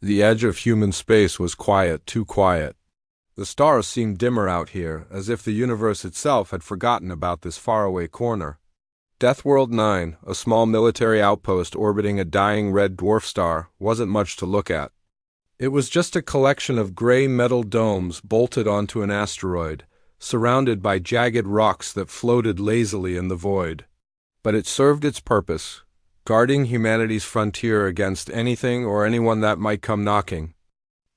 The edge of human space was quiet, too quiet. The stars seemed dimmer out here, as if the universe itself had forgotten about this faraway corner. Deathworld 9, a small military outpost orbiting a dying red dwarf star, wasn't much to look at. It was just a collection of gray metal domes bolted onto an asteroid, surrounded by jagged rocks that floated lazily in the void. But it served its purpose, guarding humanity's frontier against anything or anyone that might come knocking.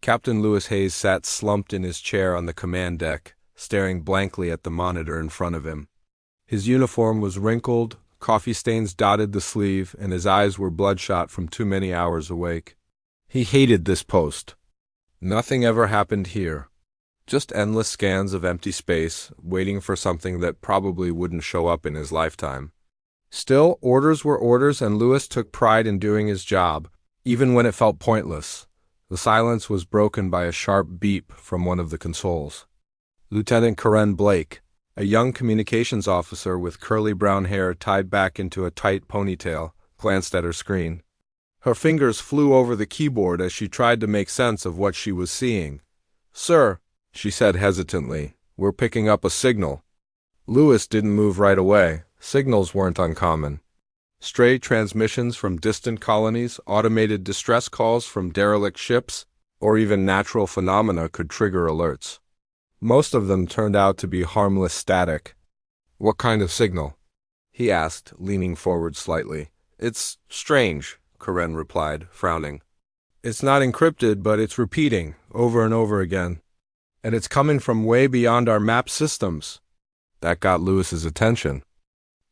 Captain Lewis Hayes sat slumped in his chair on the command deck, staring blankly at the monitor in front of him. His uniform was wrinkled, coffee stains dotted the sleeve, and his eyes were bloodshot from too many hours awake. He hated this post. Nothing ever happened here. Just endless scans of empty space, waiting for something that probably wouldn't show up in his lifetime. Still, orders were orders, and Lewis took pride in doing his job, even when it felt pointless. The silence was broken by a sharp beep from one of the consoles. Lieutenant Karen Blake, a young communications officer with curly brown hair tied back into a tight ponytail, glanced at her screen. Her fingers flew over the keyboard as she tried to make sense of what she was seeing. "Sir," she said hesitantly, "we're picking up a signal." Lewis didn't move right away. Signals weren't uncommon. Stray transmissions from distant colonies, automated distress calls from derelict ships, or even natural phenomena could trigger alerts. Most of them turned out to be harmless static. "What kind of signal?" he asked, leaning forward slightly. "It's strange," Karen replied, frowning. "It's not encrypted, but it's repeating, over and over again. And it's coming from way beyond our map systems." That got Lewis's attention.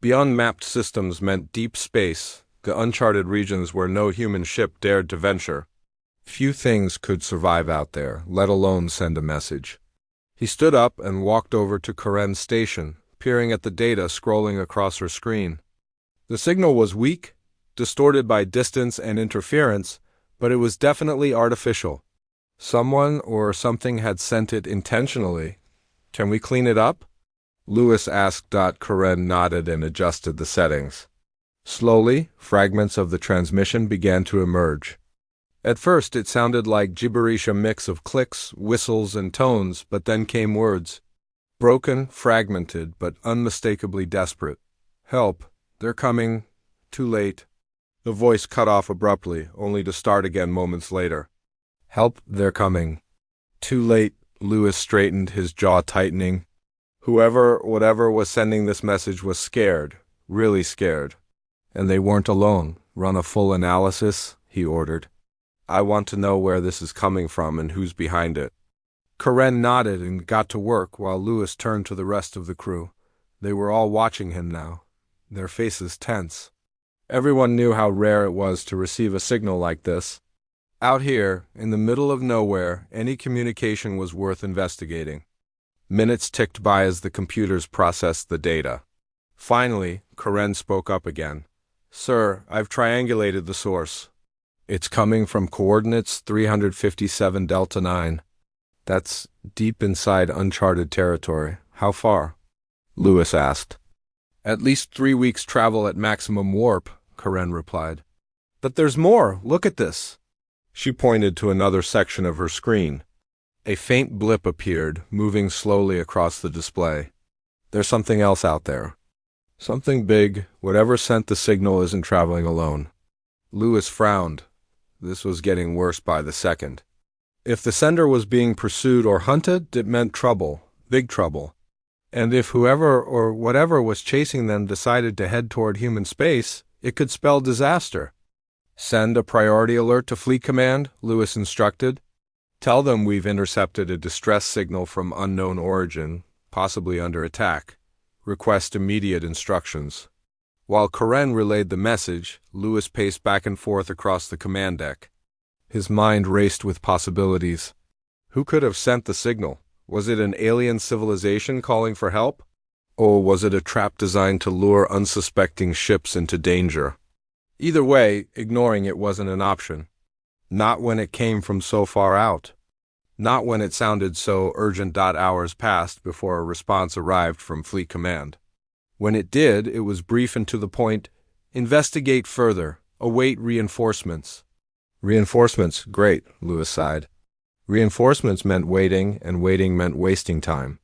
Beyond mapped systems meant deep space, the uncharted regions where no human ship dared to venture. Few things could survive out there, let alone send a message. He stood up and walked over to Karen's station, peering at the data scrolling across her screen. The signal was weak, distorted by distance and interference, but it was definitely artificial. Someone or something had sent it intentionally. "Can we clean it up?" Lewis asked. Karen nodded and adjusted the settings. Slowly, fragments of the transmission began to emerge. At first it sounded like gibberish, a mix of clicks, whistles, and tones, but then came words. Broken, fragmented, but unmistakably desperate. "Help, they're coming. Too late." The voice cut off abruptly, only to start again moments later. "Help, they're coming. Too late." Lewis straightened, his jaw tightening. Whatever was sending this message was scared, really scared. And they weren't alone. "Run a full analysis," he ordered. "I want to know where this is coming from and who's behind it." Karen nodded and got to work while Lewis turned to the rest of the crew. They were all watching him now, their faces tense. Everyone knew how rare it was to receive a signal like this. Out here, in the middle of nowhere, any communication was worth investigating. Minutes ticked by as the computers processed the data. Finally, Karen spoke up again. "Sir, I've triangulated the source. It's coming from coordinates 357 Delta 9. That's deep inside uncharted territory. How far?" Lewis asked. "At least 3 weeks' travel at maximum warp," Karen replied. "But there's more. Look at this." She pointed to another section of her screen. A faint blip appeared, moving slowly across the display. "There's something else out there. Something big. Whatever sent the signal isn't traveling alone." Lewis frowned. This was getting worse by the second. If the sender was being pursued or hunted, it meant trouble, big trouble. And if whoever or whatever was chasing them decided to head toward human space, it could spell disaster. "Send a priority alert to Fleet Command," Lewis instructed. "Tell them we've intercepted a distress signal from unknown origin, possibly under attack. Request immediate instructions." While Karen relayed the message, Lewis paced back and forth across the command deck. His mind raced with possibilities. Who could have sent the signal? Was it an alien civilization calling for help? Or was it a trap designed to lure unsuspecting ships into danger? Either way, ignoring it wasn't an option. Not when it came from so far out. Not when it sounded so urgent. Hours passed before a response arrived from Fleet Command. When it did, it was brief and to the point. "Investigate further. Await reinforcements." Reinforcements, great, Lewis sighed. Reinforcements meant waiting, and waiting meant wasting time.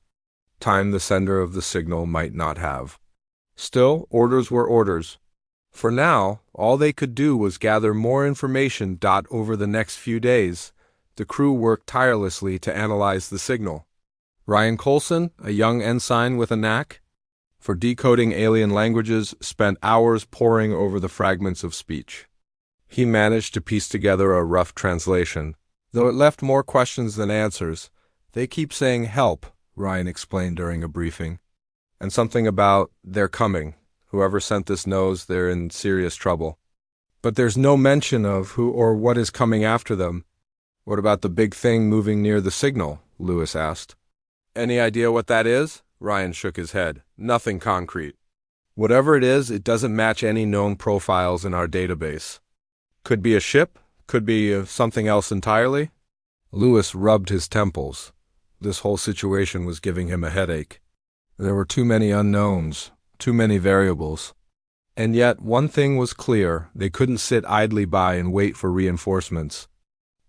Time the sender of the signal might not have. Still, orders were orders. For now, all they could do was gather more information. Over the next few days, the crew worked tirelessly to analyze the signal. Ryan Coulson, a young ensign with a knack for decoding alien languages, spent hours poring over the fragments of speech. He managed to piece together a rough translation, though it left more questions than answers. They keep saying help, Ryan explained during a briefing, and something about they're coming. Whoever sent this knows they're in serious trouble. But there's no mention of who or what is coming after them. What about the big thing moving near the signal? Lewis asked. Any idea what that is? Ryan shook his head. Nothing concrete. Whatever it is, it doesn't match any known profiles in our database. Could be a ship, could be something else entirely. Lewis rubbed his temples. This whole situation was giving him a headache. There were too many unknowns, too many variables. And yet, one thing was clear: they couldn't sit idly by and wait for reinforcements.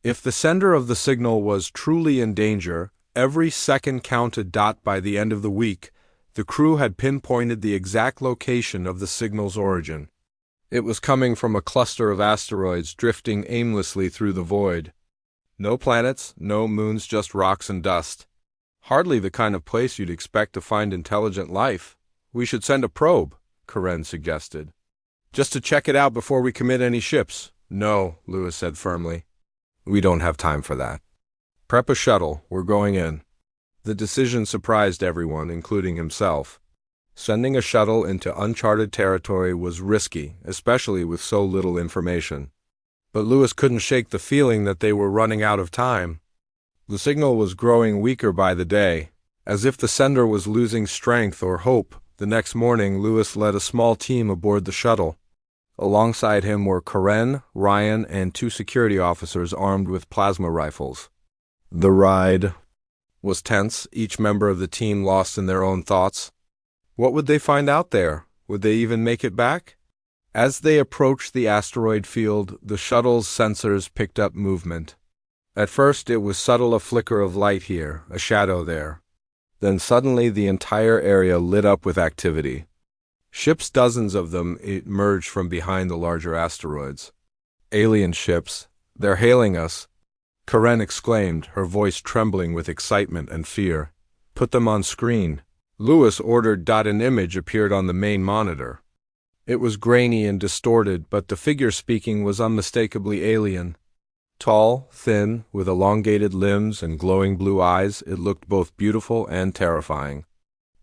If the sender of the signal was truly in danger, every second counted. By the end of the week, the crew had pinpointed the exact location of the signal's origin. It was coming from a cluster of asteroids drifting aimlessly through the void. No planets, no moons, just rocks and dust. Hardly the kind of place you'd expect to find intelligent life. We should send a probe, Karen suggested. Just to check it out before we commit any ships. No, Lewis said firmly. We don't have time for that. Prep a shuttle, we're going in. The decision surprised everyone, including himself. Sending a shuttle into uncharted territory was risky, especially with so little information. But Lewis couldn't shake the feeling that they were running out of time. The signal was growing weaker by the day, as if the sender was losing strength or hope. The next morning, Lewis led a small team aboard the shuttle. Alongside him were Karen, Ryan, and 2 security officers armed with plasma rifles. The ride was tense, each member of the team lost in their own thoughts. What would they find out there? Would they even make it back? As they approached the asteroid field, the shuttle's sensors picked up movement. At first, it was subtle, a flicker of light here, a shadow there. Then suddenly the entire area lit up with activity. Ships, dozens of them, emerged from behind the larger asteroids. Alien ships. They're hailing us, Karen exclaimed, her voice trembling with excitement and fear. Put them on screen. Lewis ordered. An image appeared on the main monitor. It was grainy and distorted, but the figure speaking was unmistakably alien. Tall, thin, with elongated limbs and glowing blue eyes, it looked both beautiful and terrifying.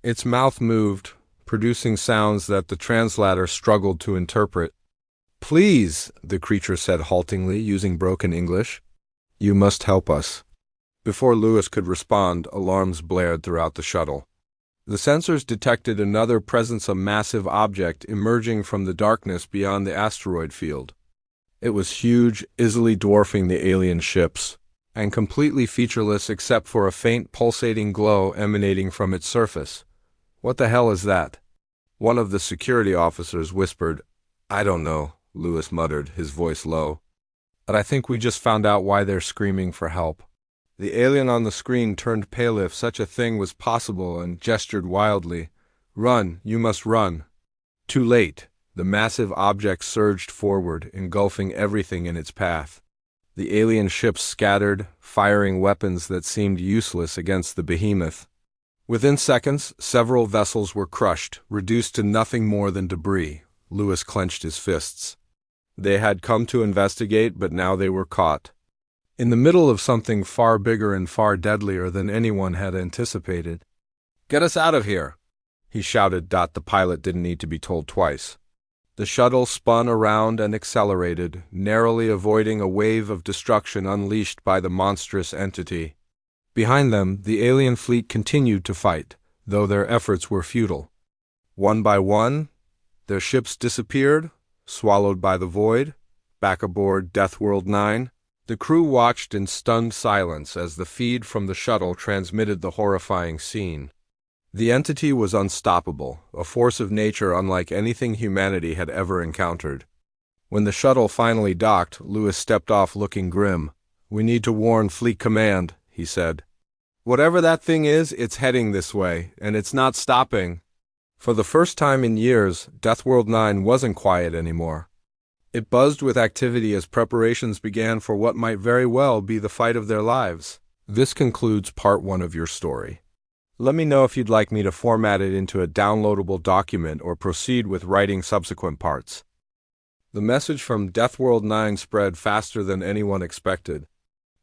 Its mouth moved, producing sounds that the translator struggled to interpret. Please, the creature said haltingly, using broken English. You must help us. Before Lewis could respond, alarms blared throughout the shuttle. The sensors detected another presence, a massive object emerging from the darkness beyond the asteroid field. It was huge, easily dwarfing the alien ships, and completely featureless except for a faint pulsating glow emanating from its surface. What the hell is that? One of the security officers whispered. I don't know, Lewis muttered, his voice low. But I think we just found out why they're screaming for help. The alien on the screen turned pale if such a thing was possible and gestured wildly. Run, you must run. Too late. The massive object surged forward, engulfing everything in its path. The alien ships scattered, firing weapons that seemed useless against the behemoth. Within seconds, several vessels were crushed, reduced to nothing more than debris. Lewis clenched his fists. They had come to investigate, but now they were caught. In the middle of something far bigger and far deadlier than anyone had anticipated. Get us out of here, he shouted. The pilot didn't need to be told twice. The shuttle spun around and accelerated, narrowly avoiding a wave of destruction unleashed by the monstrous entity. Behind them, the alien fleet continued to fight, though their efforts were futile. One by one, their ships disappeared, swallowed by the void. Back aboard Deathworld 9, the crew watched in stunned silence as the feed from the shuttle transmitted the horrifying scene. The entity was unstoppable, a force of nature unlike anything humanity had ever encountered. When the shuttle finally docked, Lewis stepped off looking grim. "We need to warn Fleet Command," he said. "Whatever that thing is, it's heading this way, and it's not stopping." For the first time in years, Deathworld 9 wasn't quiet anymore. It buzzed with activity as preparations began for what might very well be the fight of their lives. This concludes part 1 of your story. Let me know if you'd like me to format it into a downloadable document or proceed with writing subsequent parts. The message from Deathworld 9 spread faster than anyone expected.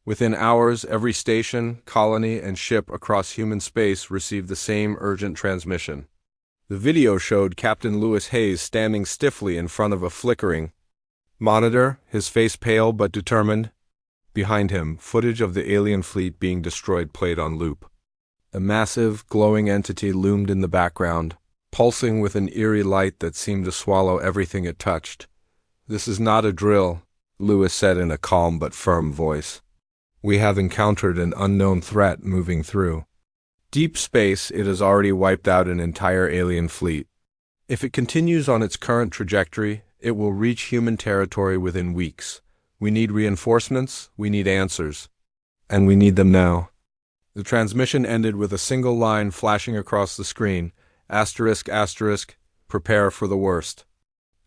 Within hours, every station, colony, and ship across human space received the same urgent transmission. The video showed Captain Lewis Hayes standing stiffly in front of a flickering monitor, his face pale but determined. Behind him, footage of the alien fleet being destroyed played on loop. A massive, glowing entity loomed in the background, pulsing with an eerie light that seemed to swallow everything it touched. "This is not a drill," Lewis said in a calm but firm voice. "We have encountered an unknown threat moving through deep space. It has already wiped out an entire alien fleet. If it continues on its current trajectory, it will reach human territory within weeks. We need reinforcements, we need answers, and we need them now." The transmission ended with a single line flashing across the screen. Asterisk, asterisk, prepare for the worst.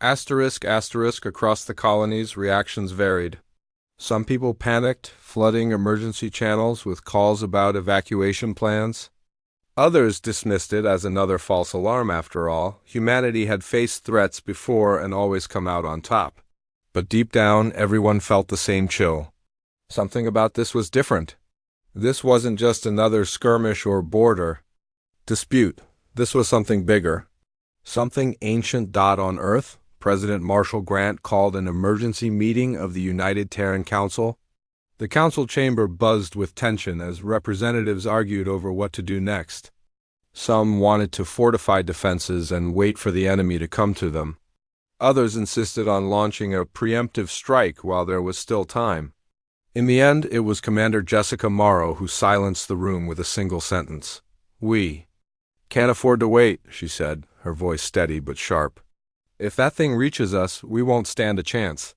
Asterisk, asterisk, across the colonies, reactions varied. Some people panicked, flooding emergency channels with calls about evacuation plans. Others dismissed it as another false alarm after all. Humanity had faced threats before and always come out on top. But deep down, everyone felt the same chill. Something about this was different. This wasn't just another skirmish or border dispute. This was something bigger. Something ancient. On Earth, President Marshall Grant called an emergency meeting of the United Terran Council. The council chamber buzzed with tension as representatives argued over what to do next. Some wanted to fortify defenses and wait for the enemy to come to them. Others insisted on launching a preemptive strike while there was still time. In the end, it was Commander Jessica Morrow who silenced the room with a single sentence. "We can't afford to wait," she said, her voice steady but sharp. "If that thing reaches us, we won't stand a chance.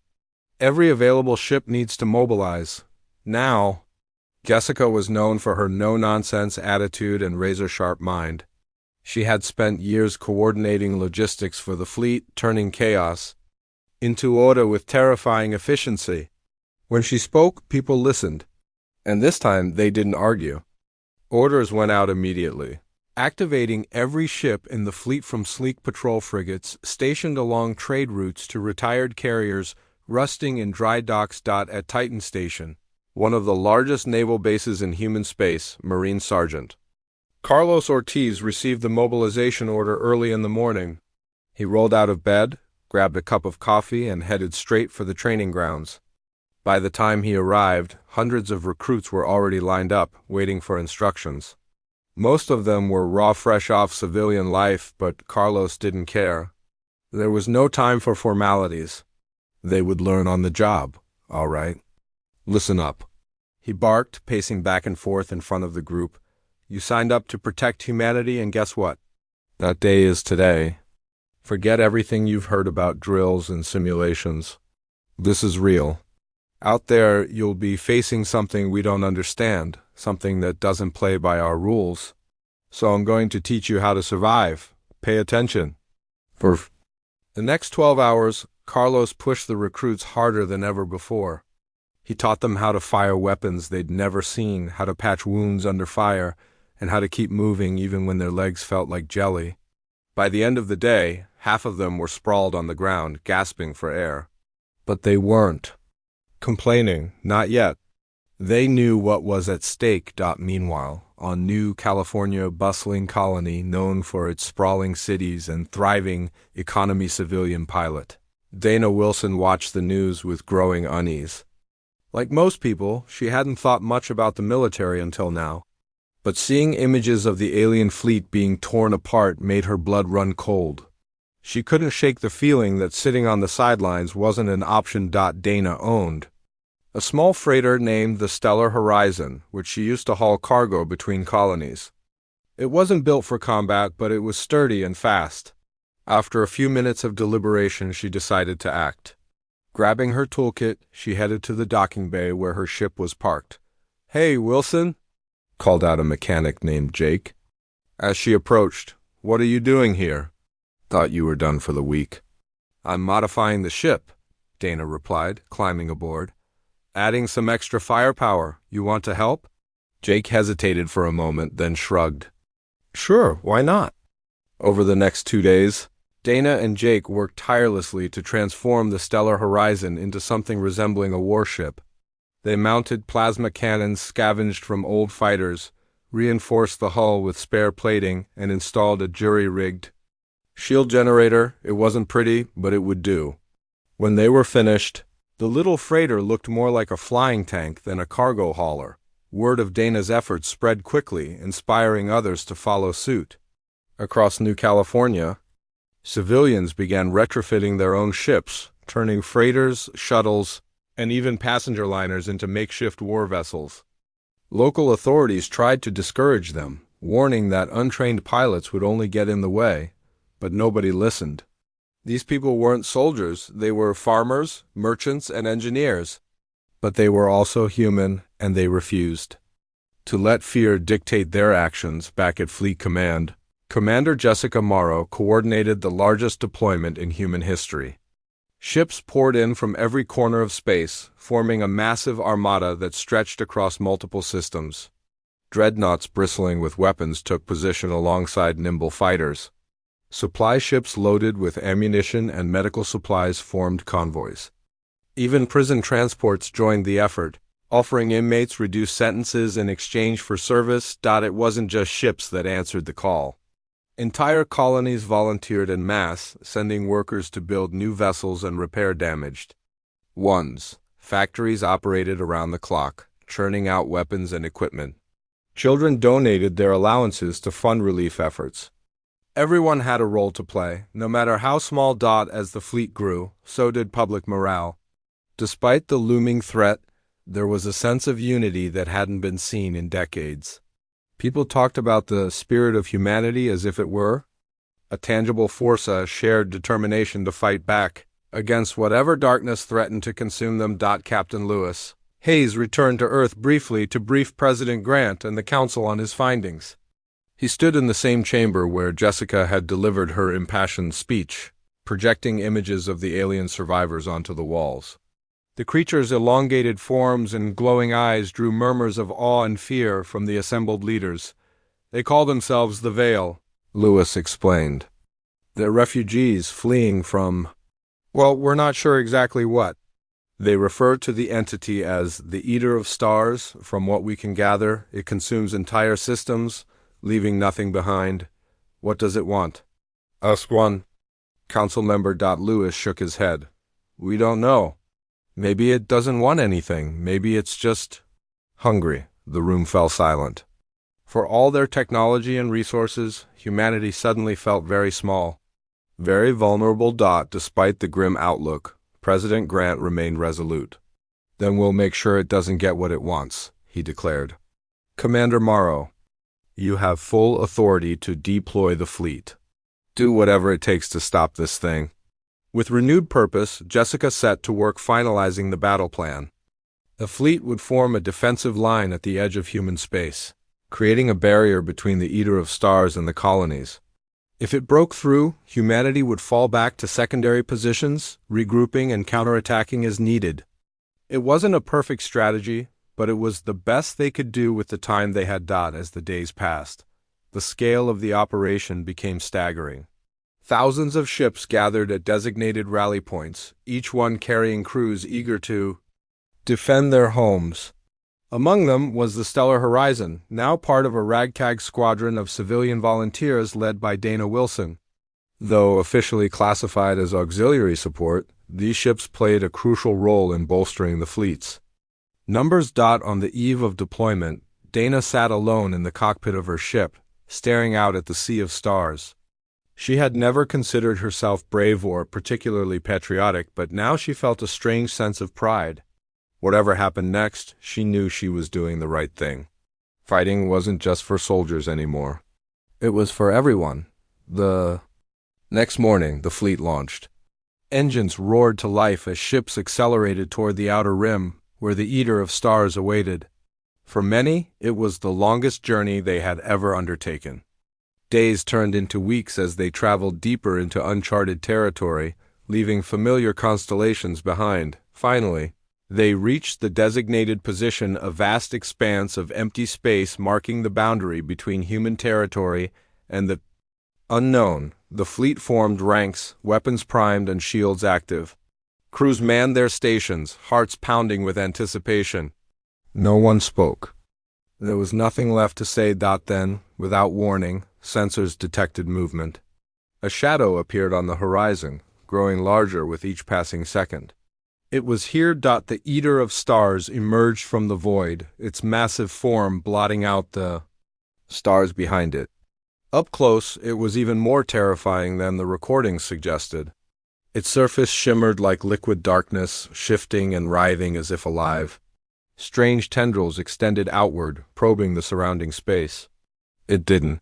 Every available ship needs to mobilize. Now." Jessica was known for her no-nonsense attitude and razor-sharp mind. She had spent years coordinating logistics for the fleet, turning chaos into order with terrifying efficiency. When she spoke, people listened. And this time, they didn't argue. Orders went out immediately, activating every ship in the fleet from sleek patrol frigates stationed along trade routes to retired carriers rusting in dry docks. At Titan Station, one of the largest naval bases in human space, Marine Sergeant Carlos Ortiz received the mobilization order early in the morning. He rolled out of bed, grabbed a cup of coffee, and headed straight for the training grounds. By the time he arrived, hundreds of recruits were already lined up, waiting for instructions. Most of them were fresh off civilian life, but Carlos didn't care. There was no time for formalities. They would learn on the job, all right. "Listen up," he barked, pacing back and forth in front of the group. "You signed up to protect humanity, and guess what? That day is today. Forget everything you've heard about drills and simulations. This is real. Out there, you'll be facing something we don't understand, something that doesn't play by our rules. So I'm going to teach you how to survive. Pay attention." For the next 12 hours, Carlos pushed the recruits harder than ever before. He taught them how to fire weapons they'd never seen, how to patch wounds under fire, and how to keep moving even when their legs felt like jelly. By the end of the day, half of them were sprawled on the ground, gasping for air. But they weren't complaining, not yet. They knew what was at stake. Meanwhile, on New California, bustling colony known for its sprawling cities and thriving economy civilian pilot, Dana Wilson watched the news with growing unease. Like most people, she hadn't thought much about the military until now. But seeing images of the alien fleet being torn apart made her blood run cold. She couldn't shake the feeling that sitting on the sidelines wasn't an option. Dana owned a small freighter named the Stellar Horizon, which she used to haul cargo between colonies. It wasn't built for combat, but it was sturdy and fast. After a few minutes of deliberation, she decided to act. Grabbing her toolkit, she headed to the docking bay where her ship was parked. "Hey, Wilson," called out a mechanic named Jake. As she approached, "What are you doing here?" "Thought you were done for the week." "I'm modifying the ship," Dana replied, climbing aboard. "Adding some extra firepower. You want to help?" Jake hesitated for a moment, then shrugged. "Sure, why not?" Over the next 2 days, Dana and Jake worked tirelessly to transform the Stellar Horizon into something resembling a warship. They mounted plasma cannons scavenged from old fighters, reinforced the hull with spare plating, and installed a jury-rigged shield generator. It wasn't pretty, but it would do. When they were finished, the little freighter looked more like a flying tank than a cargo hauler. Word of Dana's efforts spread quickly, inspiring others to follow suit. Across New California, civilians began retrofitting their own ships, turning freighters, shuttles, and even passenger liners into makeshift war vessels. Local authorities tried to discourage them, warning that untrained pilots would only get in the way, but nobody listened. These people weren't soldiers, they were farmers, merchants, and engineers. But they were also human, and they refused to let fear dictate their actions. Back at Fleet Command, Commander Jessica Morrow coordinated the largest deployment in human history. Ships poured in from every corner of space, forming a massive armada that stretched across multiple systems. Dreadnoughts bristling with weapons took position alongside nimble fighters. Supply ships loaded with ammunition and medical supplies formed convoys. Even prison transports joined the effort, offering inmates reduced sentences in exchange for service. It wasn't just ships that answered the call. Entire colonies volunteered en masse, sending workers to build new vessels and repair damaged ones. Factories operated around the clock, churning out weapons and equipment. Children donated their allowances to fund relief efforts. Everyone had a role to play, no matter how small. As the fleet grew, so did public morale. Despite the looming threat, there was a sense of unity that hadn't been seen in decades. People talked about the spirit of humanity as if it were a tangible force, a shared determination to fight back against whatever darkness threatened to consume them. Captain Lewis Hayes returned to Earth briefly to brief President Grant and the Council on his findings. He stood in the same chamber where Jessica had delivered her impassioned speech, projecting images of the alien survivors onto the walls. The creatures' elongated forms and glowing eyes drew murmurs of awe and fear from the assembled leaders. "They call themselves the Veil," Lewis explained. "They're refugees fleeing from, well, we're not sure exactly what. They refer to the entity as the Eater of Stars. From what we can gather, it consumes entire systems, leaving nothing behind. What does it want?" "Us one." Council member Lewis shook his head. "We don't know. Maybe it doesn't want anything. Maybe it's just hungry." The room fell silent. For all their technology and resources, humanity suddenly felt very small, very vulnerable. Despite the grim outlook, President Grant remained resolute. "Then we'll make sure it doesn't get what it wants," he declared. "Commander Morrow, you have full authority to deploy the fleet. Do whatever it takes to stop this thing." With renewed purpose, Jessica set to work finalizing the battle plan. The fleet would form a defensive line at the edge of human space, creating a barrier between the Eater of Stars and the colonies. If it broke through, humanity would fall back to secondary positions, regrouping and counterattacking as needed. It wasn't a perfect strategy, but it was the best they could do with the time they had. As the days passed, the scale of the operation became staggering. Thousands of ships gathered at designated rally points, each one carrying crews eager to defend their homes. Among them was the Stellar Horizon, now part of a ragtag squadron of civilian volunteers led by Dana Wilson. Though officially classified as auxiliary support, these ships played a crucial role in bolstering the fleets. Numbers. On the eve of deployment, Dana sat alone in the cockpit of her ship, staring out at the sea of stars. She had never considered herself brave or particularly patriotic, but now she felt a strange sense of pride. Whatever happened next, she knew she was doing the right thing. Fighting wasn't just for soldiers anymore. It was for everyone. The next morning, the fleet launched. Engines roared to life as ships accelerated toward the outer rim, where the Eater of Stars awaited. For many, it was the longest journey they had ever undertaken. Days turned into weeks as they traveled deeper into uncharted territory, leaving familiar constellations behind. Finally, they reached the designated position, a vast expanse of empty space marking the boundary between human territory and the unknown. The fleet formed ranks, weapons primed and shields active. Crews manned their stations, hearts pounding with anticipation. No one spoke. There was nothing left to say. Then, without warning, sensors detected movement. A shadow appeared on the horizon, growing larger with each passing second. It was here. The Eater of Stars emerged from the void, its massive form blotting out the stars behind it. Up close, it was even more terrifying than the recordings suggested. Its surface shimmered like liquid darkness, shifting and writhing as if alive. Strange tendrils extended outward, probing the surrounding space. It didn't.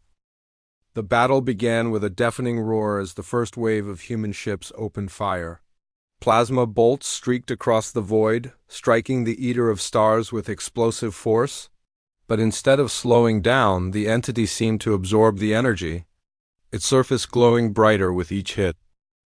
The battle began with a deafening roar as the first wave of human ships opened fire. Plasma bolts streaked across the void, striking the Eater of Stars with explosive force. But instead of slowing down, the entity seemed to absorb the energy, its surface glowing brighter with each hit.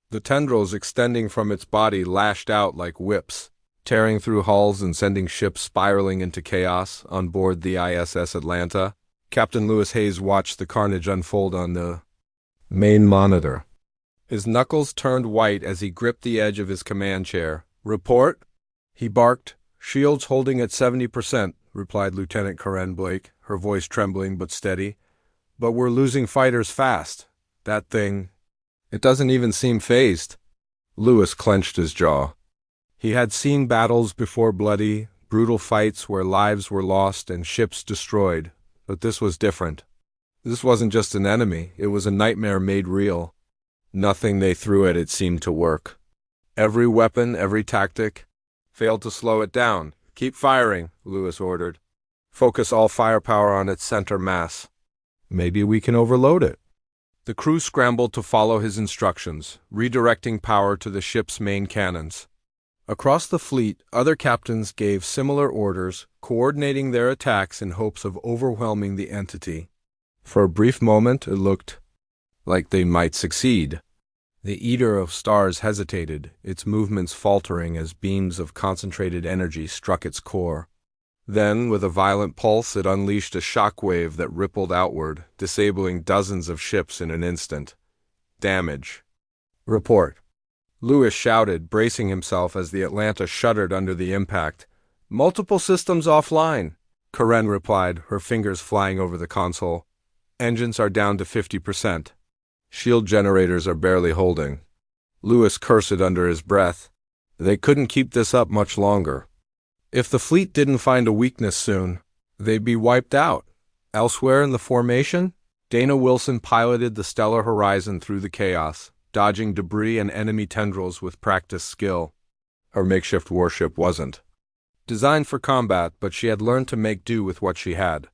The tendrils extending from its body lashed out like whips, tearing through hulls and sending ships spiraling into chaos. On board the ISS Atlanta, Captain Lewis Hayes watched the carnage unfold on the main monitor. His knuckles turned white as he gripped the edge of his command chair. "Report?" he barked. "Shields holding at 70%, replied Lieutenant Karen Blake, her voice trembling but steady. "But we're losing fighters fast. That thing, it doesn't even seem phased." Lewis clenched his jaw. He had seen battles before, bloody, brutal fights where lives were lost and ships destroyed, but this was different. This wasn't just an enemy, it was a nightmare made real. Nothing they threw at it seemed to work. Every weapon, every tactic, failed to slow it down. "Keep firing," Lewis ordered. "Focus all firepower on its center mass. Maybe we can overload it." The crew scrambled to follow his instructions, redirecting power to the ship's main cannons. Across the fleet, other captains gave similar orders, coordinating their attacks in hopes of overwhelming the entity. For a brief moment, it looked like they might succeed. The Eater of Stars hesitated, its movements faltering as beams of concentrated energy struck its core. Then, with a violent pulse, it unleashed a shock wave that rippled outward, disabling dozens of ships in an instant. Damage. "Report," Lewis shouted, bracing himself as the Atlanta shuddered under the impact. "Multiple systems offline," Karen replied, her fingers flying over the console. "Engines are down to 50%. Shield generators are barely holding." Lewis cursed under his breath. They couldn't keep this up much longer. If the fleet didn't find a weakness soon, they'd be wiped out. Elsewhere in the formation, Dana Wilson piloted the stellar horizon through the chaos, dodging debris and enemy tendrils with practiced skill. Her makeshift warship wasn't designed for combat, but she had learned to make do with what she had.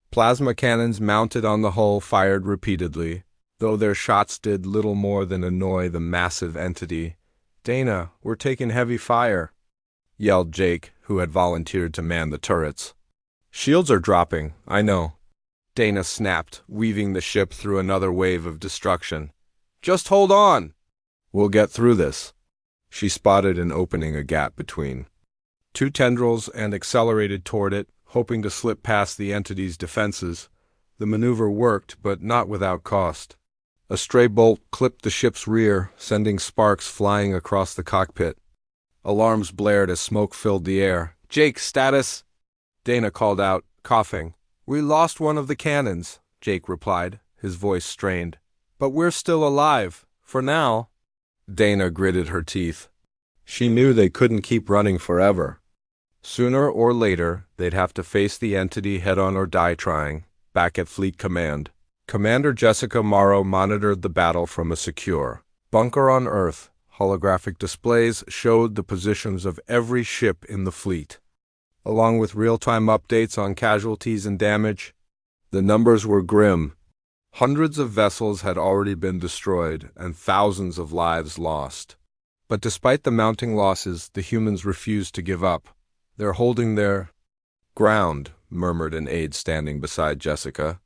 Plasma cannons mounted on the hull fired repeatedly, though their shots did little more than annoy the massive entity. "Dana, we're taking heavy fire," yelled Jake, who had volunteered to man the turrets. "Shields are dropping, I know," Dana snapped, weaving the ship through another wave of destruction. "Just hold on. We'll get through this." She spotted an opening, a gap between two tendrils, and accelerated toward it, hoping to slip past the entity's defenses. The maneuver worked, but not without cost. A stray bolt clipped the ship's rear, sending sparks flying across the cockpit. Alarms blared as smoke filled the air. "Jake, status!" Dana called out, coughing. "We lost one of the cannons," Jake replied, his voice strained. "But we're still alive, for now." Dana gritted her teeth. She knew they couldn't keep running forever. Sooner or later, they'd have to face the entity head-on or die trying. Back at Fleet Command, Commander Jessica Morrow monitored the battle from a secure bunker on Earth. Holographic displays showed the positions of every ship in the fleet, along with real-time updates on casualties and damage. The numbers were grim. Hundreds of vessels had already been destroyed, and thousands of lives lost. But despite the mounting losses, the humans refused to give up. "They're holding their ground," murmured an aide standing beside Jessica.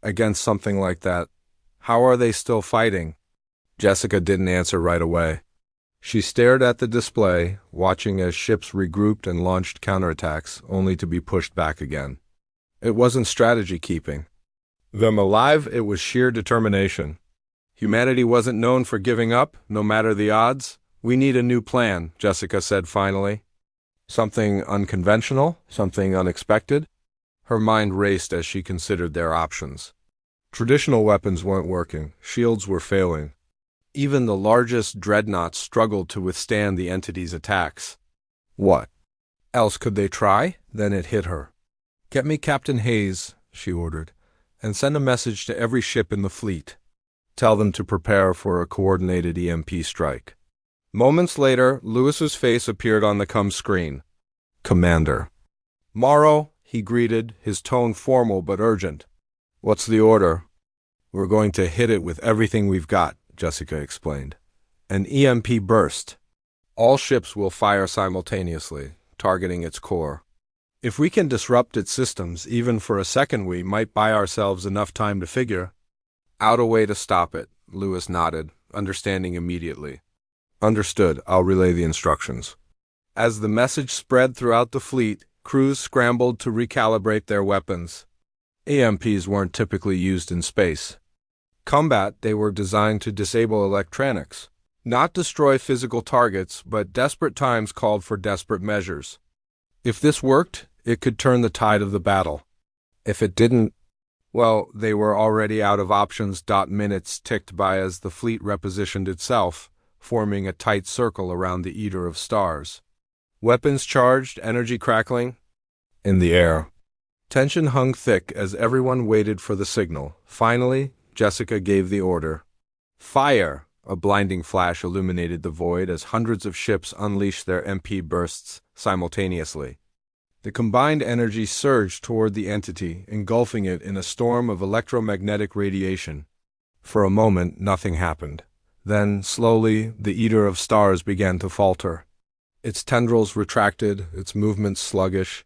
"Against something like that. How are they still fighting?" Jessica didn't answer right away. She stared at the display, watching as ships regrouped and launched counterattacks, only to be pushed back again. It wasn't strategy keeping them alive, it was sheer determination. Humanity wasn't known for giving up, no matter the odds. "We need a new plan," Jessica said finally. "Something unconventional? Something unexpected?" Her mind raced as she considered their options. Traditional weapons weren't working, shields were failing. Even the largest dreadnoughts struggled to withstand the entity's attacks. What else could they try? Then it hit her. "Get me Captain Hayes," she ordered, "and send a message to every ship in the fleet. Tell them to prepare for a coordinated EMP strike." Moments later, Lewis's face appeared on the screen. "Commander." "Morrow," he greeted, his tone formal but urgent. "What's the order?" "We're going to hit it with everything we've got," Jessica explained. "An EMP burst. All ships will fire simultaneously, targeting its core. If we can disrupt its systems, even for a second, we might buy ourselves enough time to figure out a way to stop it." Lewis nodded, understanding immediately. "Understood. I'll relay the instructions." As the message spread throughout the fleet, crews scrambled to recalibrate their weapons. EMPs weren't typically used in space combat. They were designed to disable electronics, not destroy physical targets, but desperate times called for desperate measures. If this worked, it could turn the tide of the battle. If it didn't, well, they were already out of options. Minutes ticked by as the fleet repositioned itself, forming a tight circle around the Eater of Stars. Weapons charged, energy crackling in the air. Tension hung thick as everyone waited for the signal. Finally, Jessica gave the order. "Fire!" A blinding flash illuminated the void as hundreds of ships unleashed their MP bursts simultaneously. The combined energy surged toward the entity, engulfing it in a storm of electromagnetic radiation. For a moment, nothing happened. Then, slowly, the Eater of Stars began to falter. Its tendrils retracted, its movements sluggish.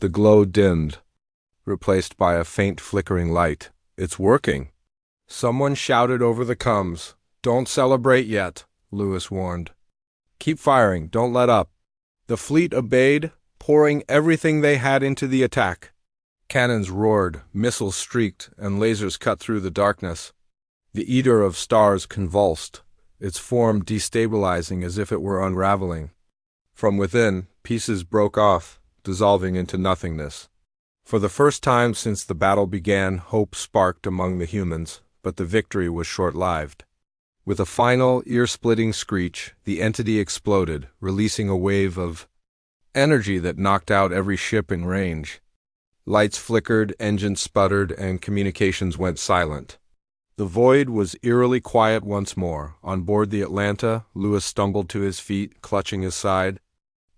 The glow dimmed, replaced by a faint flickering light. "It's working!" Someone shouted over the comms. "Don't celebrate yet," Lewis warned. "Keep firing, don't let up." The fleet obeyed, pouring everything they had into the attack. Cannons roared, missiles streaked, and lasers cut through the darkness. The Eater of Stars convulsed, its form destabilizing as if it were unraveling. From within, pieces broke off, dissolving into nothingness. For the first time since the battle began, hope sparked among the humans, but the victory was short-lived. With a final, ear-splitting screech, the entity exploded, releasing a wave of energy that knocked out every ship in range. Lights flickered, engines sputtered, and communications went silent. The void was eerily quiet once more. On board the Atlanta, Lewis stumbled to his feet, clutching his side.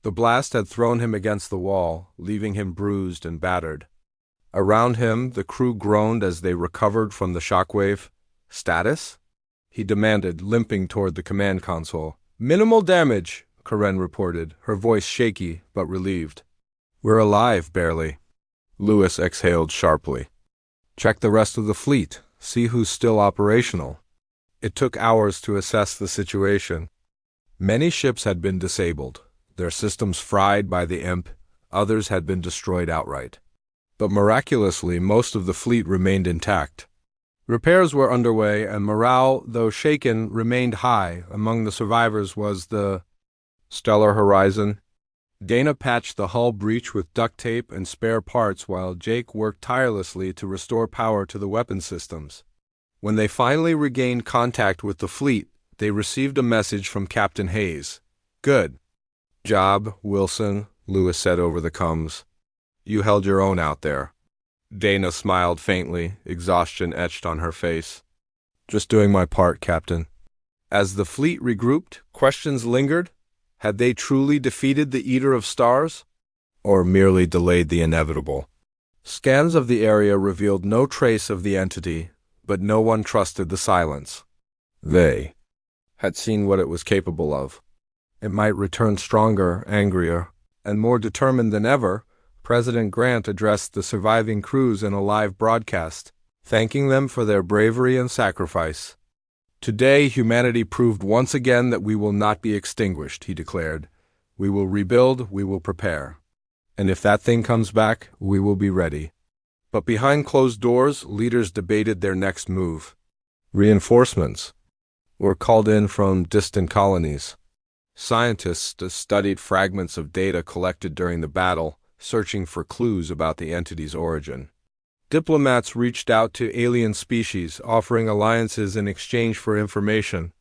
The blast had thrown him against the wall, leaving him bruised and battered. Around him, the crew groaned as they recovered from the shockwave. "Status?" he demanded, limping toward the command console. "Minimal damage," Karen reported, her voice shaky but relieved. "We're alive, barely." Lewis exhaled sharply. "Check the rest of the fleet. See who's still operational." It took hours to assess the situation. Many ships had been disabled, their systems fried by the imp. Others had been destroyed outright. But miraculously, most of the fleet remained intact. Repairs were underway, and morale, though shaken, remained high. Among the survivors was the Stellar Horizon. Dana patched the hull breach with duct tape and spare parts while Jake worked tirelessly to restore power to the weapon systems. When they finally regained contact with the fleet, they received a message from Captain Hayes. "Good job, Wilson," Lewis said over the comms. "You held your own out there." Dana smiled faintly, exhaustion etched on her face. "Just doing my part, Captain." As the fleet regrouped, questions lingered. Had they truly defeated the Eater of Stars? Or merely delayed the inevitable? Scans of the area revealed no trace of the entity, but no one trusted the silence. They had seen what it was capable of. It might return stronger, angrier, and more determined than ever. President Grant addressed the surviving crews in a live broadcast, thanking them for their bravery and sacrifice. Today, humanity proved once again that we will not be extinguished, he declared. We will rebuild, we will prepare. And if that thing comes back, we will be ready. But behind closed doors, leaders debated their next move. Reinforcements were called in from distant colonies. Scientists studied fragments of data collected during the battle, searching for clues about the entity's origin. Diplomats reached out to alien species, offering alliances in exchange for information.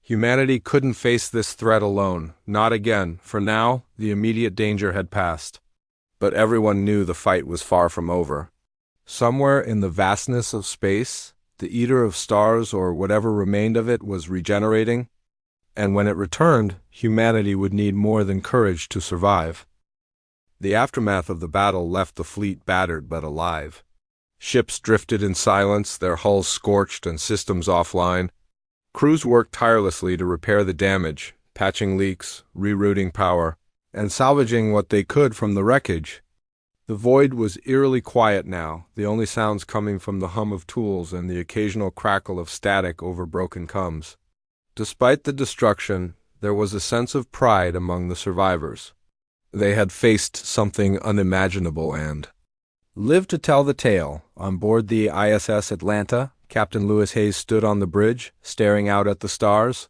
Humanity couldn't face this threat alone, not again. For now, the immediate danger had passed. But everyone knew the fight was far from over. Somewhere in the vastness of space, the Eater of Stars, or whatever remained of it, was regenerating. And when it returned, humanity would need more than courage to survive. The aftermath of the battle left the fleet battered but alive. Ships drifted in silence, their hulls scorched and systems offline. Crews worked tirelessly to repair the damage, patching leaks, rerouting power, and salvaging what they could from the wreckage. The void was eerily quiet now, the only sounds coming from the hum of tools and the occasional crackle of static over broken coms. Despite the destruction, there was a sense of pride among the survivors. They had faced something unimaginable and lived to tell the tale. On board the ISS Atlanta, Captain Lewis Hayes stood on the bridge, staring out at the stars.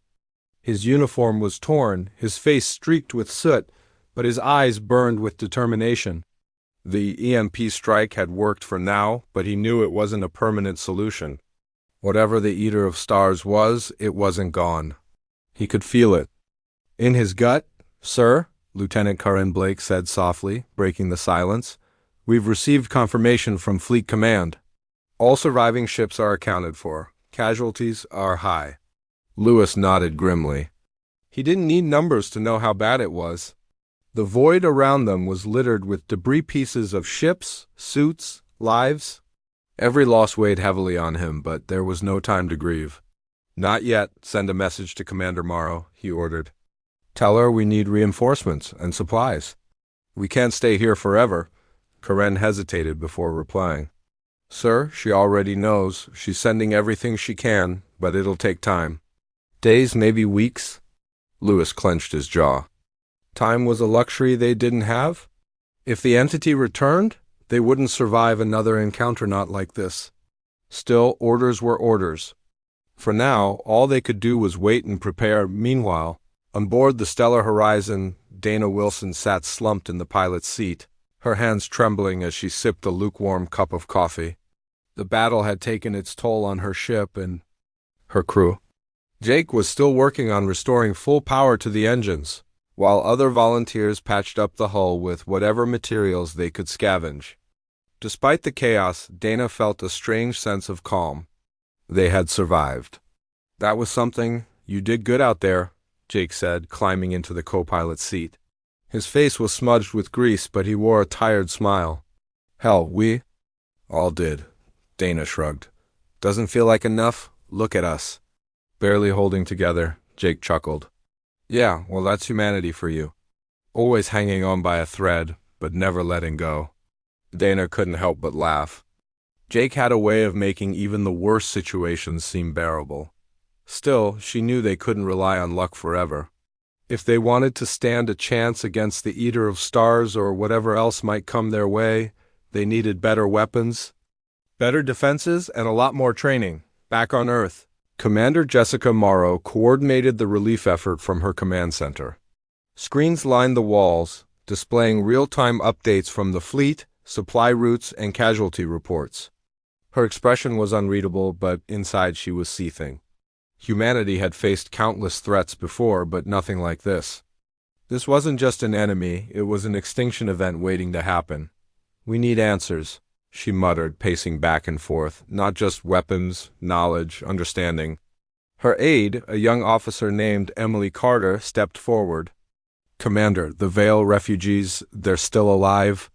His uniform was torn, his face streaked with soot, but his eyes burned with determination. The EMP strike had worked for now, but he knew it wasn't a permanent solution. Whatever the Eater of Stars was, it wasn't gone. He could feel it. In his gut, "Sir," Lieutenant Karen Blake said softly, breaking the silence, "we've received confirmation from Fleet Command. All surviving ships are accounted for. Casualties are high." Lewis nodded grimly. He didn't need numbers to know how bad it was. The void around them was littered with debris pieces of ships, suits, lives. Every loss weighed heavily on him, but there was no time to grieve. "Not yet. Send a message to Commander Morrow," he ordered. "Tell her we need reinforcements and supplies. We can't stay here forever." Karen hesitated before replying. "Sir, she already knows. She's sending everything she can, but it'll take time. Days, maybe weeks." Lewis clenched his jaw. Time was a luxury they didn't have? If the entity returned, they wouldn't survive another encounter not like this. Still, orders were orders. For now, all they could do was wait and prepare. Meanwhile, on board the Stellar Horizon, Dana Wilson sat slumped in the pilot's seat, her hands trembling as she sipped a lukewarm cup of coffee. The battle had taken its toll on her ship and her crew. Jake was still working on restoring full power to the engines, while other volunteers patched up the hull with whatever materials they could scavenge. Despite the chaos, Dana felt a strange sense of calm. They had survived. "That was something. You did good out there," Jake said, climbing into the co-pilot's seat. His face was smudged with grease, but he wore a tired smile. "Hell, we all did," Dana shrugged. "Doesn't feel like enough? Look at us." Barely holding together, Jake chuckled. "Yeah, well, that's humanity for you. Always hanging on by a thread, but never letting go." Dana couldn't help but laugh. Jake had a way of making even the worst situations seem bearable. Still, she knew they couldn't rely on luck forever. If they wanted to stand a chance against the Eater of Stars or whatever else might come their way, they needed better weapons, better defenses, and a lot more training. Back on Earth, Commander Jessica Morrow coordinated the relief effort from her command center. Screens lined the walls, displaying real-time updates from the fleet, supply routes, and casualty reports. Her expression was unreadable, but inside she was seething. Humanity had faced countless threats before, but nothing like this. This wasn't just an enemy, it was an extinction event waiting to happen. "We need answers," she muttered, pacing back and forth, "not just weapons, knowledge, understanding." Her aide, a young officer named Emily Carter, stepped forward. "Commander, the Vale refugees, they're still alive.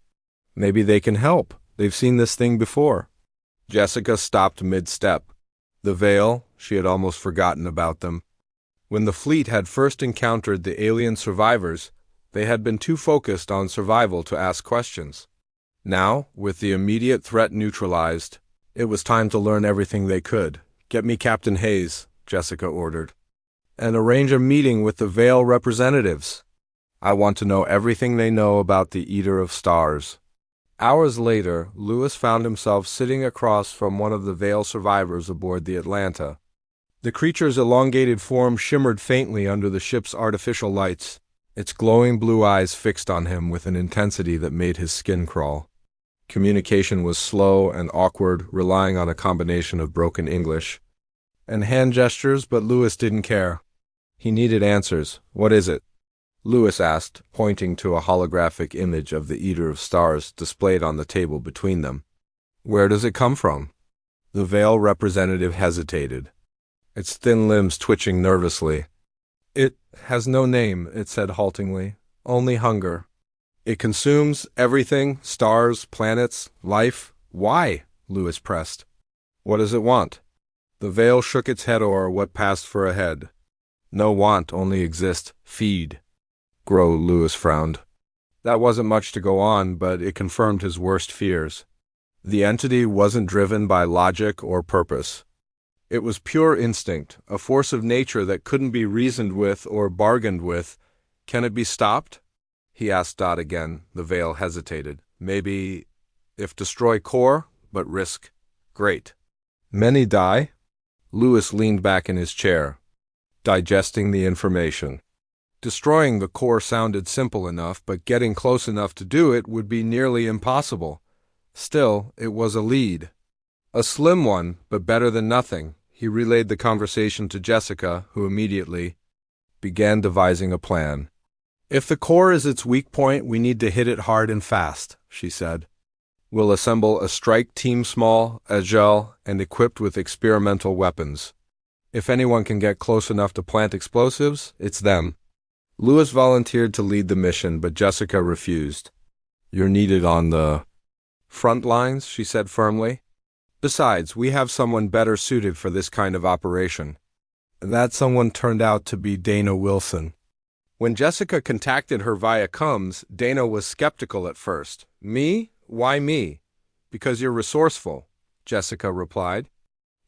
Maybe they can help. They've seen this thing before." Jessica stopped mid-step. The Vale, she had almost forgotten about them. When the fleet had first encountered the alien survivors, they had been too focused on survival to ask questions. Now, with the immediate threat neutralized, it was time to learn everything they could. "Get me Captain Hayes," Jessica ordered, "and arrange a meeting with the Vale representatives. I want to know everything they know about the Eater of Stars." Hours later, Lewis found himself sitting across from one of the Vale survivors aboard the Atlanta. The creature's elongated form shimmered faintly under the ship's artificial lights, its glowing blue eyes fixed on him with an intensity that made his skin crawl. Communication was slow and awkward, relying on a combination of broken English and hand gestures, but Lewis didn't care. He needed answers. "What is it?" Lewis asked, pointing to a holographic image of the Eater of Stars displayed on the table between them. "Where does it come from?" The Vale representative hesitated, its thin limbs twitching nervously. "It has no name," it said haltingly. "Only hunger. It consumes everything, stars, planets, life." "Why?" Lewis pressed. "What does it want?" The Vale shook its head o'er what passed for a head. "No want, only exist. Feed." "Grow," Lewis frowned. That wasn't much to go on, but it confirmed his worst fears. The entity wasn't driven by logic or purpose. It was pure instinct, a force of nature that couldn't be reasoned with or bargained with. "Can it be stopped?" he asked Dot again. The Vale hesitated. "Maybe if destroy core, but risk great. Many die?" Lewis leaned back in his chair, digesting the information. Destroying the core sounded simple enough, but getting close enough to do it would be nearly impossible. Still, it was a lead. A slim one, but better than nothing. He relayed the conversation to Jessica, who immediately began devising a plan. "If the core is its weak point, we need to hit it hard and fast," she said. "We'll assemble a strike team, small, agile, and equipped with experimental weapons. If anyone can get close enough to plant explosives, it's them." Lewis volunteered to lead the mission, but Jessica refused. "You're needed on the front lines," she said firmly. "Besides, we have someone better suited for this kind of operation." That someone turned out to be Dana Wilson. When Jessica contacted her via comms, Dana was skeptical at first. "Me? Why me?" "Because you're resourceful," Jessica replied.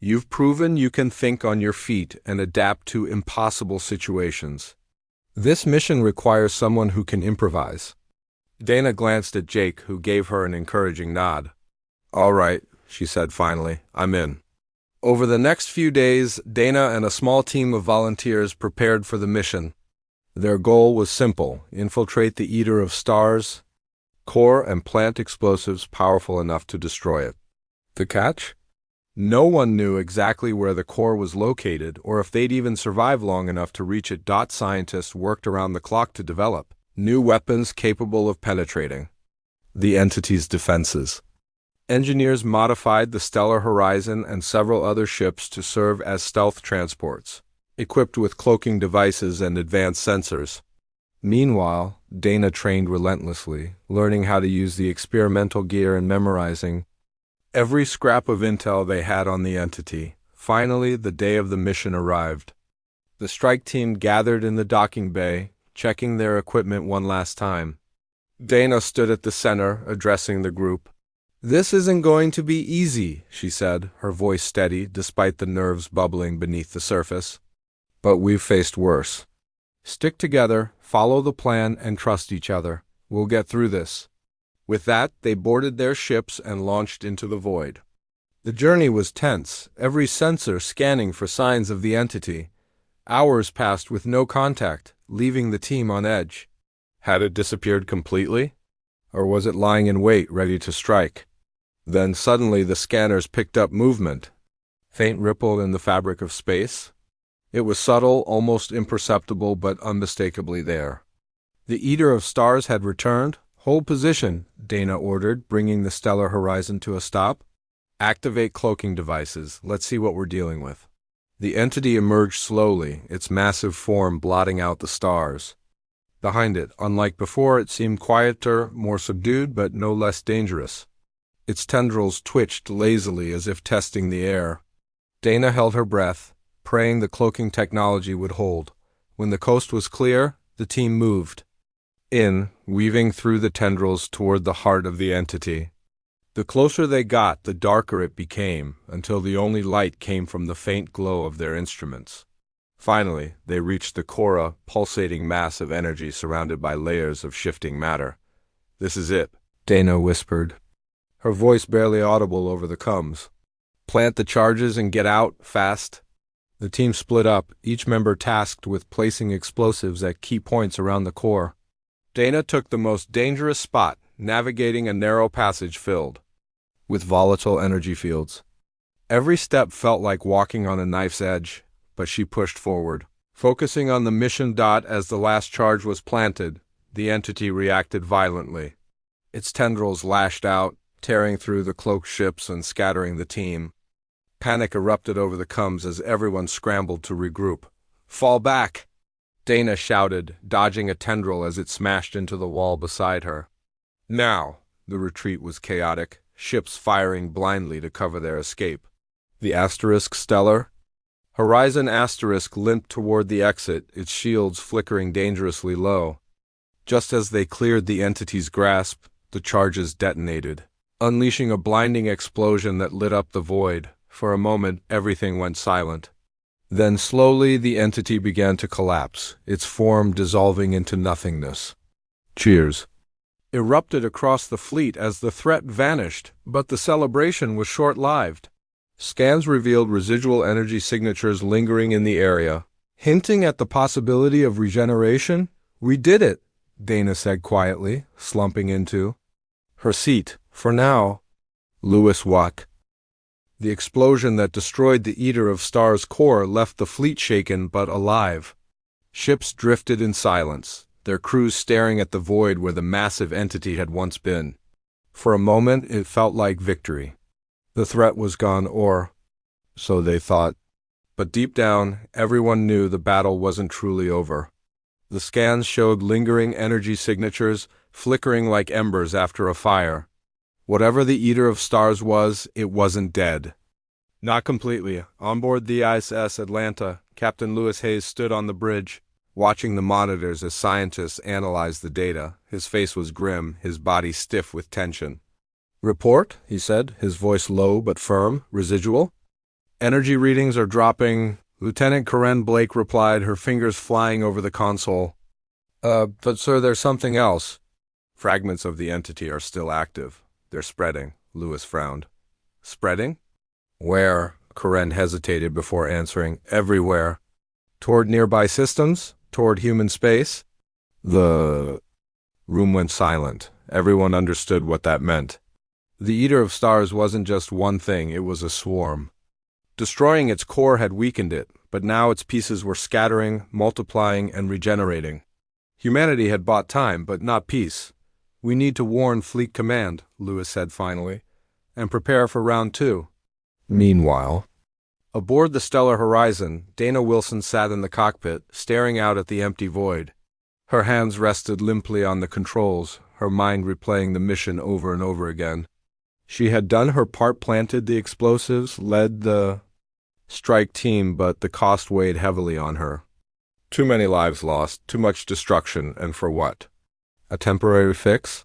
"You've proven you can think on your feet and adapt to impossible situations. This mission requires someone who can improvise." Dana glanced at Jake, who gave her an encouraging nod. "All right," she said finally, "I'm in." Over the next few days, Dana and a small team of volunteers prepared for the mission. Their goal was simple: infiltrate the Eater of Stars core and plant explosives powerful enough to destroy it. The catch? No one knew exactly where the core was located or if they'd even survive long enough to reach it. Scientists worked around the clock to develop new weapons capable of penetrating the entity's defenses. Engineers modified the Stellar Horizon and several other ships to serve as stealth transports, equipped with cloaking devices and advanced sensors. Meanwhile, Dana trained relentlessly, learning how to use the experimental gear and memorizing every scrap of intel they had on the entity. Finally, the day of the mission arrived. The strike team gathered in the docking bay, checking their equipment one last time. Dana stood at the center, addressing the group. "This isn't going to be easy," she said, her voice steady despite the nerves bubbling beneath the surface. "But we've faced worse. Stick together, follow the plan, and trust each other. We'll get through this." With that, they boarded their ships and launched into the void. The journey was tense, every sensor scanning for signs of the entity. Hours passed with no contact, leaving the team on edge. Had it disappeared completely? Or was it lying in wait, ready to strike? Then suddenly the scanners picked up movement. Faint ripple in the fabric of space. It was subtle, almost imperceptible, but unmistakably there. The Eater of Stars had returned. "Hold position," Dana ordered, bringing the stellar horizon to a stop. "Activate cloaking devices. Let's see what we're dealing with." The entity emerged slowly, its massive form blotting out the stars. Behind it, unlike before, it seemed quieter, more subdued, but no less dangerous. Its tendrils twitched lazily as if testing the air. Dana held her breath, praying the cloaking technology would hold. When the coast was clear, the team moved in, weaving through the tendrils toward the heart of the entity. The closer they got, the darker it became, until the only light came from the faint glow of their instruments. Finally, they reached the core, pulsating mass of energy surrounded by layers of shifting matter. "This is it," Dana whispered, her voice barely audible over the coms. "Plant the charges and get out, fast." The team split up, each member tasked with placing explosives at key points around the core. Dana took the most dangerous spot, navigating a narrow passage filled with volatile energy fields. Every step felt like walking on a knife's edge, but she pushed forward. Focusing on the mission dot as the last charge was planted, the entity reacted violently. Its tendrils lashed out, tearing through the cloaked ships and scattering the team. Panic erupted over the coms as everyone scrambled to regroup. "Fall back!" Dana shouted, dodging a tendril as it smashed into the wall beside her. Now, the retreat was chaotic, ships firing blindly to cover their escape. The Asterisk Stellar? Horizon Asterisk limped toward the exit, its shields flickering dangerously low. Just as they cleared the entity's grasp, the charges detonated, unleashing a blinding explosion that lit up the void. For a moment, everything went silent. Then slowly the entity began to collapse, its form dissolving into nothingness. Cheers erupted across the fleet as the threat vanished, but the celebration was short-lived. Scans revealed residual energy signatures lingering in the area, hinting at the possibility of regeneration. "We did it," Dana said quietly, slumping into her seat. "For now." Lewis Watt. The explosion that destroyed the Eater of Stars' core left the fleet shaken but alive. Ships drifted in silence, their crews staring at the void where the massive entity had once been. For a moment, it felt like victory. The threat was gone, or so they thought. But deep down, everyone knew the battle wasn't truly over. The scans showed lingering energy signatures, flickering like embers after a fire. Whatever the Eater of Stars was, it wasn't dead. Not completely. On board the ISS Atlanta, Captain Lewis Hayes stood on the bridge, watching the monitors as scientists analyzed the data. His face was grim, his body stiff with tension. "Report," he said, his voice low but firm. "Residual?" "Energy readings are dropping," Lieutenant Corinne Blake replied, her fingers flying over the console. But sir, there's something else." "Fragments of the entity are still active. They're spreading," Lewis frowned. "Spreading?" "Where?" Corinne hesitated before answering. "Everywhere." "Toward nearby systems? Toward human space?" The room went silent. Everyone understood what that meant. The Eater of Stars wasn't just one thing, it was a swarm. Destroying its core had weakened it, but now its pieces were scattering, multiplying, and regenerating. Humanity had bought time, but not peace. "We need to warn Fleet Command," Lewis said finally, "and prepare for round 2. Meanwhile, aboard the Stellar Horizon, Dana Wilson sat in the cockpit, staring out at the empty void. Her hands rested limply on the controls, her mind replaying the mission over and over again. She had done her part, planted the explosives, led the strike team, but the cost weighed heavily on her. Too many lives lost, too much destruction, and for what? A temporary fix?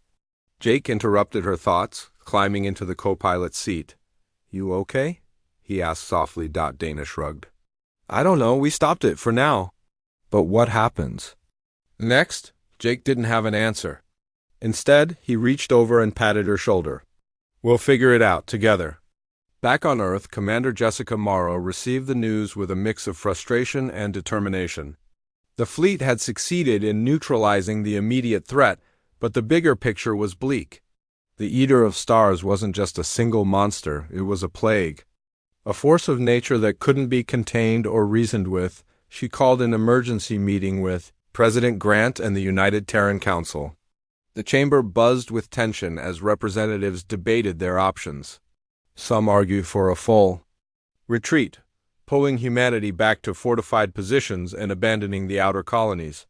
Jake interrupted her thoughts, climbing into the co-pilot's seat. "You okay?" he asked softly. Dana shrugged. "I don't know, we stopped it for now." "But what happens next?" Jake didn't have an answer. Instead, he reached over and patted her shoulder. "We'll figure it out, together." Back on Earth, Commander Jessica Morrow received the news with a mix of frustration and determination. The fleet had succeeded in neutralizing the immediate threat, but the bigger picture was bleak. The Eater of Stars wasn't just a single monster, it was a plague. A force of nature that couldn't be contained or reasoned with. She called an emergency meeting with President Grant and the United Terran Council. The chamber buzzed with tension as representatives debated their options. Some argued for a full retreat, pulling humanity back to fortified positions and abandoning the outer colonies.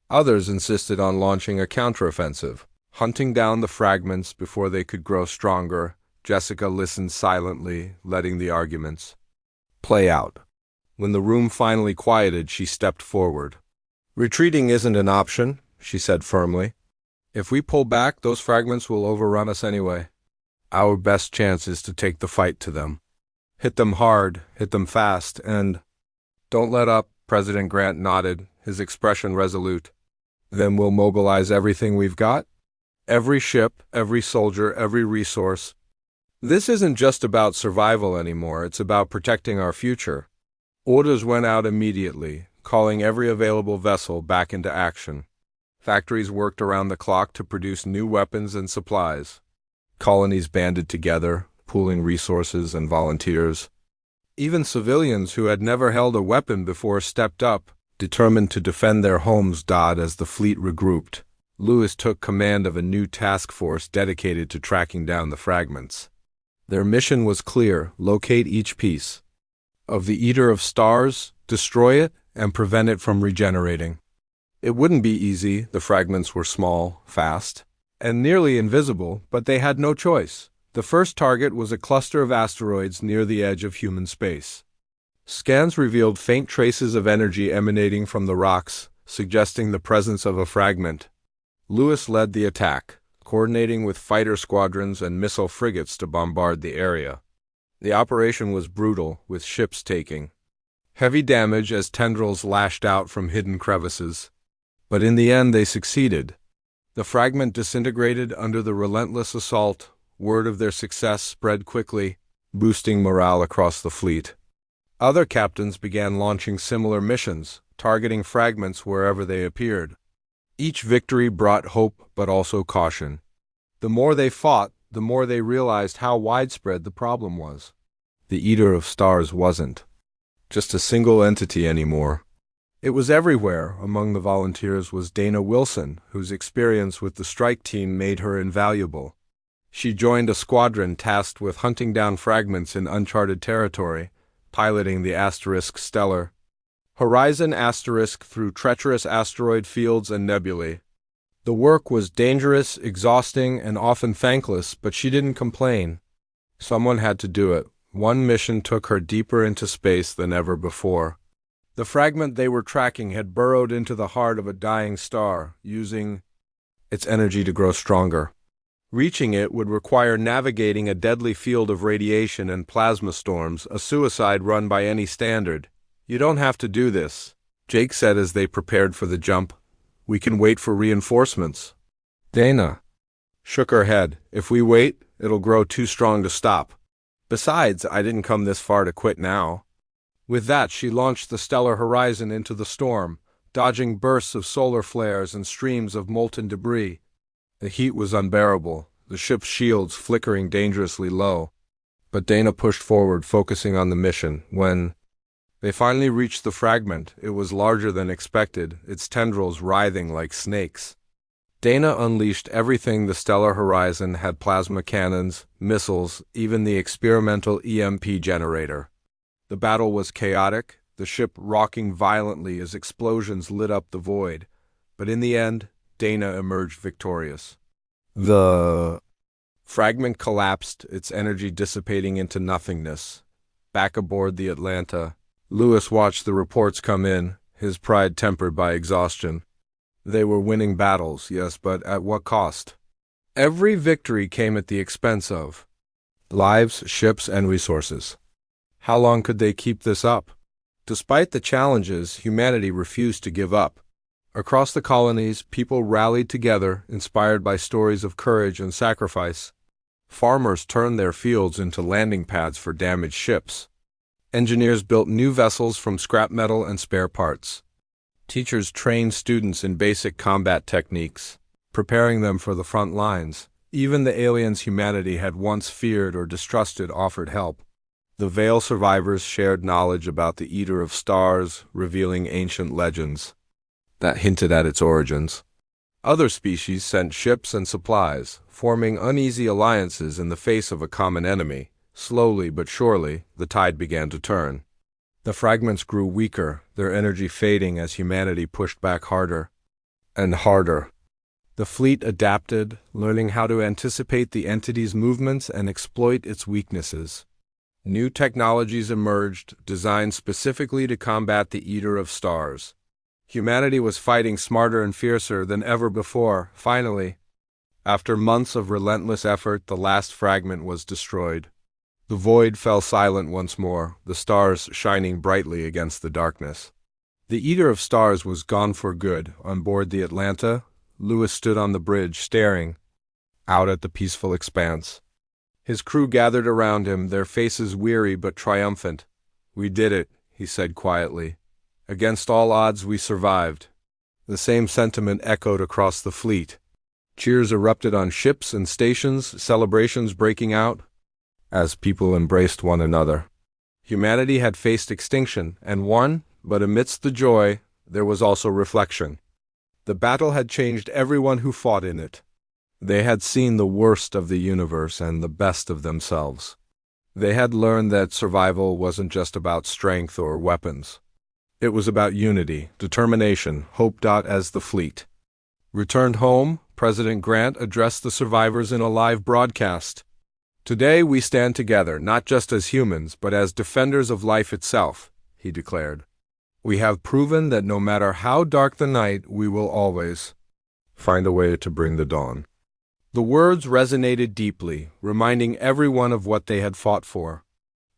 Others insisted on launching a counteroffensive, hunting down the fragments before they could grow stronger. Jessica listened silently, letting the arguments play out. When the room finally quieted, she stepped forward. "Retreating isn't an option," she said firmly. "If we pull back, those fragments will overrun us anyway. Our best chance is to take the fight to them. Hit them hard, hit them fast, and—" "Don't let up," President Grant nodded, his expression resolute. "Then we'll mobilize everything we've got? Every ship, every soldier, every resource. This isn't just about survival anymore, it's about protecting our future." Orders went out immediately, calling every available vessel back into action. Factories worked around the clock to produce new weapons and supplies. Colonies banded together, pooling resources and volunteers. Even civilians who had never held a weapon before stepped up, determined to defend their homes. As the fleet regrouped, Lewis took command of a new task force dedicated to tracking down the fragments. Their mission was clear: locate each piece of the Eater of Stars, destroy it, and prevent it from regenerating. It wouldn't be easy. The fragments were small, fast, and nearly invisible, but they had no choice. The first target was a cluster of asteroids near the edge of human space. Scans revealed faint traces of energy emanating from the rocks, suggesting the presence of a fragment. Lewis led the attack, coordinating with fighter squadrons and missile frigates to bombard the area. The operation was brutal, with ships taking heavy damage as tendrils lashed out from hidden crevices. But in the end they succeeded. The fragment disintegrated under the relentless assault. Word of their success spread quickly, boosting morale across the fleet. Other captains began launching similar missions, targeting fragments wherever they appeared. Each victory brought hope but also caution. The more they fought, the more they realized how widespread the problem was. The Eater of Stars wasn't just a single entity anymore. It was everywhere. Among the volunteers was Dana Wilson, whose experience with the strike team made her invaluable. She joined a squadron tasked with hunting down fragments in uncharted territory, piloting the Asterisk Stellar Horizon Asterisk through treacherous asteroid fields and nebulae. The work was dangerous, exhausting, and often thankless, but she didn't complain. Someone had to do it. One mission took her deeper into space than ever before. The fragment they were tracking had burrowed into the heart of a dying star, using its energy to grow stronger. Reaching it would require navigating a deadly field of radiation and plasma storms, a suicide run by any standard. "You don't have to do this," Jake said as they prepared for the jump. "We can wait for reinforcements." Dana shook her head. "If we wait, it'll grow too strong to stop. Besides, I didn't come this far to quit now." With that, she launched the Stellar Horizon into the storm, dodging bursts of solar flares and streams of molten debris. The heat was unbearable, the ship's shields flickering dangerously low. But Dana pushed forward, focusing on the mission. When they finally reached the fragment, it was larger than expected, its tendrils writhing like snakes. Dana unleashed everything. The Stellar Horizon had plasma cannons, missiles, even the experimental EMP generator. The battle was chaotic, the ship rocking violently as explosions lit up the void. But in the end, Dana emerged victorious. The fragment collapsed, its energy dissipating into nothingness. Back aboard the Atlanta, Lewis watched the reports come in, his pride tempered by exhaustion. They were winning battles, yes, but at what cost? Every victory came at the expense of lives, ships, and resources. How long could they keep this up? Despite the challenges, humanity refused to give up. Across the colonies, people rallied together, inspired by stories of courage and sacrifice. Farmers turned their fields into landing pads for damaged ships. Engineers built new vessels from scrap metal and spare parts. Teachers trained students in basic combat techniques, preparing them for the front lines. Even the aliens humanity had once feared or distrusted offered help. The Veil survivors shared knowledge about the Eater of Stars, revealing ancient legends that hinted at its origins. Other species sent ships and supplies, forming uneasy alliances in the face of a common enemy. Slowly but surely, the tide began to turn. The fragments grew weaker, their energy fading as humanity pushed back harder and harder. The fleet adapted, learning how to anticipate the entity's movements and exploit its weaknesses. New technologies emerged, designed specifically to combat the Eater of Stars. Humanity was fighting smarter and fiercer than ever before. Finally, after months of relentless effort, the last fragment was destroyed. The void fell silent once more, the stars shining brightly against the darkness. The Eater of Stars was gone for good. On board the Atlanta, Lewis stood on the bridge, staring out at the peaceful expanse. His crew gathered around him, their faces weary but triumphant. "We did it," he said quietly. "Against all odds, we survived." The same sentiment echoed across the fleet. Cheers erupted on ships and stations, celebrations breaking out as people embraced one another. Humanity had faced extinction and won, but amidst the joy, there was also reflection. The battle had changed everyone who fought in it. They had seen the worst of the universe and the best of themselves. They had learned that survival wasn't just about strength or weapons. It was about unity, determination, hope. As the fleet returned home, President Grant addressed the survivors in a live broadcast. "Today we stand together, not just as humans, but as defenders of life itself," he declared. "We have proven that no matter how dark the night, we will always find a way to bring the dawn." The words resonated deeply, reminding everyone of what they had fought for.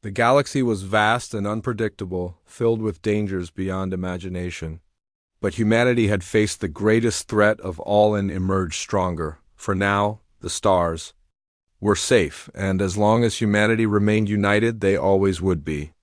The galaxy was vast and unpredictable, filled with dangers beyond imagination. But humanity had faced the greatest threat of all and emerged stronger. For now, the stars were safe, and as long as humanity remained united, they always would be.